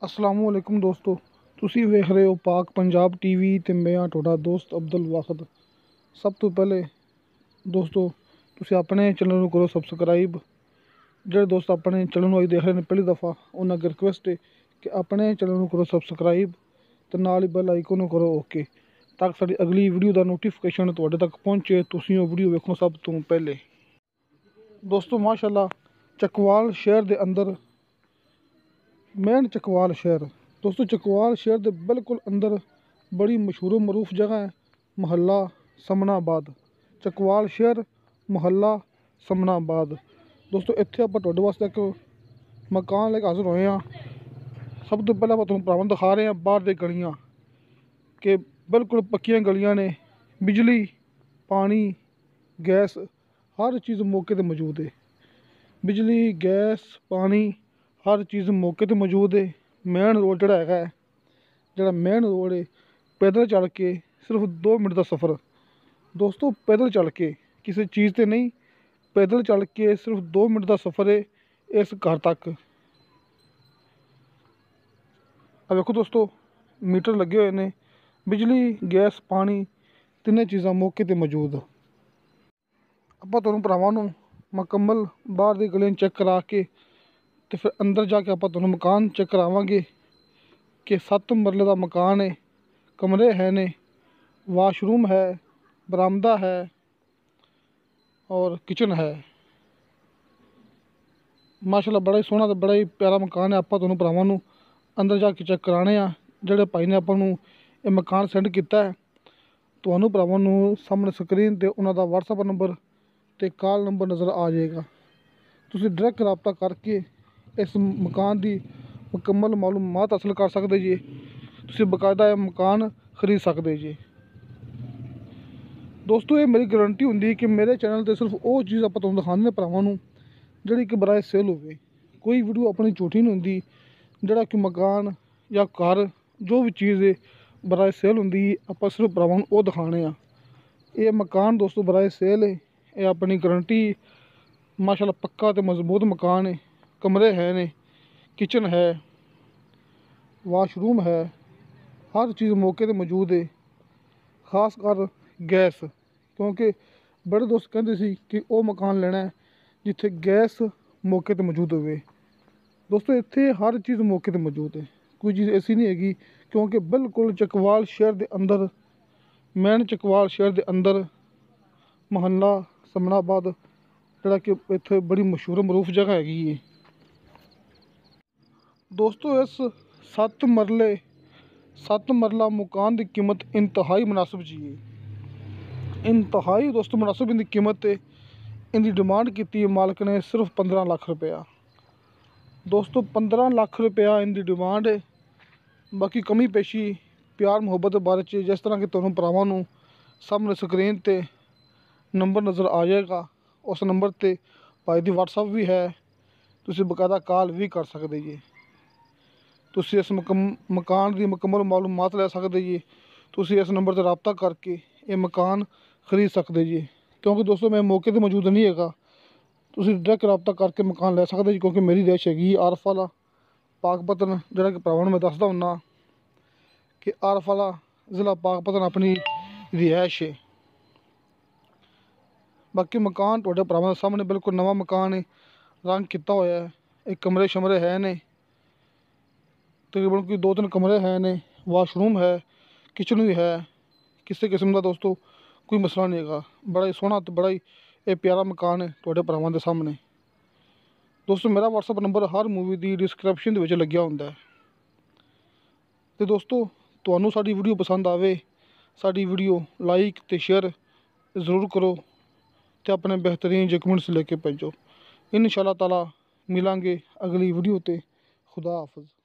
असलामुअलैकुम दोस्तों, तुसी वेख रहे हो पाक पंजाब टीवी ते मैं हाँ तुहाडा दोस्त अब्दुल वाहिद। सब तो पहले दोस्तों तुसी अपने चैनल नूं करो सबसक्राइब। जेह्ड़े दोस्त अपने चैनल नूं अज देख रहे हैं पहली दफ़ा, उन्हां अगे रिक्वेस्ट है कि अपने चैनल नूं करो सबसक्राइब ते नाल ही बैल आइकन नूं करो ओके, ताकि साडी अगली वीडियो दा नोटिफिकेशन तुहाडे तक पहुँचे, तुसीं ओह वीडियो वेखो सब तो पहले। दोस्तों माशाअल्लाह चकवाल शहर दे अंदर मेन चकवाल शहर दोस्तों, चकवाल शहर के बिल्कुल अंदर बड़ी मशहूर मरूफ जगह है महल्ला समनाबाद। चकवाल शहर महल्ला समनाबाद। दोस्तों इत्थे आपां तुहाडे वास्ते एक मकान लेके हाजिर होए हाँ। सब तो पहले तुहानूं भरावां दिखा रहे हैं बाहर दी गलियां कि बिल्कुल पक्कियां गलियां ने, बिजली पानी गैस हर चीज़ मौके पर मौजूद है। बिजली गैस पानी हर चीज़ मौके पर मौजूद है। मेन रोड जेह्ड़ा मेन रोड है, पैदल चल के सिर्फ 2 मिनट का सफ़र दोस्तों, पैदल चल के किसी चीज़ से नहीं, पैदल चल के सिर्फ 2 मिनट का सफ़र है इस घर तक। अब देखो दोस्तों मीटर लगे हुए हैं, बिजली गैस पानी तीनों चीज़ां मौके पर मौजूद। आपां तुहानूं भरावां नूं मुकम्मल बाहर दी गलियां चेक करा के तो फिर अंदर जाके आपां तुहानूं मकान चेक करावांगे कि 7 मरले का मकान है, कमरे है ने, वाशरूम है, बरामदा है और किचन है। माशाल्लाह बड़ा ही सोहना तो बड़ा ही प्यारा मकान है। आपां तुहानूं भरावां नूं अंदर जाके चेक कराने आ। जेह्ड़े भाई ने आपां नूं ये मकान सेंड किया है, तुहानूं भरावां नूं सामने स्क्रीन ते उन्हां दा WhatsApp नंबर ते कॉल नंबर नज़र आ जाएगा। तुसीं डायरैक्ट राबता करके इस मकान की मुकम्मल मालूमात हासिल कर सकते जी। तुसीं बकायदा मकान खरीद सकते जी। दोस्तों ये मेरी गारंटी होंदी कि मेरे चैनल पर सिर्फ वो चीज़ आपां तुहानूं दिखाने भरावां नूं जिहड़ी कि बराए सेल होवे। कोई वीडियो अपनी झूठी नहीं होंदी। जिहड़ा कि मकान या घर जो भी चीज़ है बराए सेल होंदी, आपां सिर्फ भरावां नूं वो दिखाने आ। ये मकान दोस्तों बराए सेल है, ये अपनी गारंटी माशाल्लाह पक्का ते मजबूत मकान है। कमरे है ने, किचन है, वाशरूम है, हर चीज़ मौके पर मौजूद है। खास कर गैस, क्योंकि बड़े दोस्त कहते सी कि वो मकान लेना है जिथे गैस मौके पर मौजूद होवे। दोस्तों इत्थे हर चीज़ मौके पर मौजूद है, कोई चीज़ ऐसी नहीं हैगी। क्योंकि बिल्कुल चकवाल शहर के अंदर मेन चकवाल शहर के अंदर महल्ला समनाबाद जिहड़ा कि इत्थे बड़ी मशहूर मरूफ जगह हैगी है। दोस्तों इस 7 मरला मकान की कीमत इंतहाई मुनासिब जी है। इंतहाई दोस्तों मुनासिब इनकी कीमत है। इनकी डिमांड की मालिक ने सिर्फ 15 लाख रुपया। दोस्तों 15 लाख रुपया इनकी डिमांड है। बाकी कमी पेशी प्यार मुहब्बत के बारे च जिस तरह कि तुहानूं भरावां नूं सामने स्क्रीन ते नंबर नज़र आ जाएगा, उस नंबर ते भाई दी WhatsApp भी है, तुसीं बकायदा कॉल भी कर सकते जी। तुसीं इस मकान की मुकम्मल मालूमात लै सकते जी। तुसीं इस नंबर से रबता करके ये मकान खरीद सकते जी। क्योंकि दोस्तों मैं मौके पर मौजूद नहीं है, तुसीं डायरैक्ट रबता करके मकान लै सकते जी। क्योंकि मेरी रिहाइश हैगी आरफ वाला पाकपतन, जिहड़ा कि भरावां नूं मैं दसदा हुन्ना कि आरफ वाला ज़िला पाकपतन अपनी रिहाइश है। बाकी मकान तुहाडे भरावां दे सामने बिल्कुल नवा मकान है, रंग किया होया है। एक कमरे शमरे है ने, तकरीबन कोई 2-3 कमरे हैं ने, वाशरूम है, किचन भी है। किसी किस्म का दोस्तों कोई मसला नहीं है। बड़ा ही सोहना तो बड़ा ही ये प्यारा मकान है तुहाडे भरावां दे सामने। दोस्तों मेरा WhatsApp नंबर हर मूवी की डिस्क्रिप्शन दे विच लग्या हुंदा है। तो दोस्तों तुहानूं साडी वीडियो पसंद आवे, साडी वीडियो लाइक ते शेयर ज़रूर करो ते अपने बेहतरीन कमेंट्स लेके भेजो। इंशाअल्लाह ताला मिलांगे अगली वीडियो ते। खुदा हाफिज़।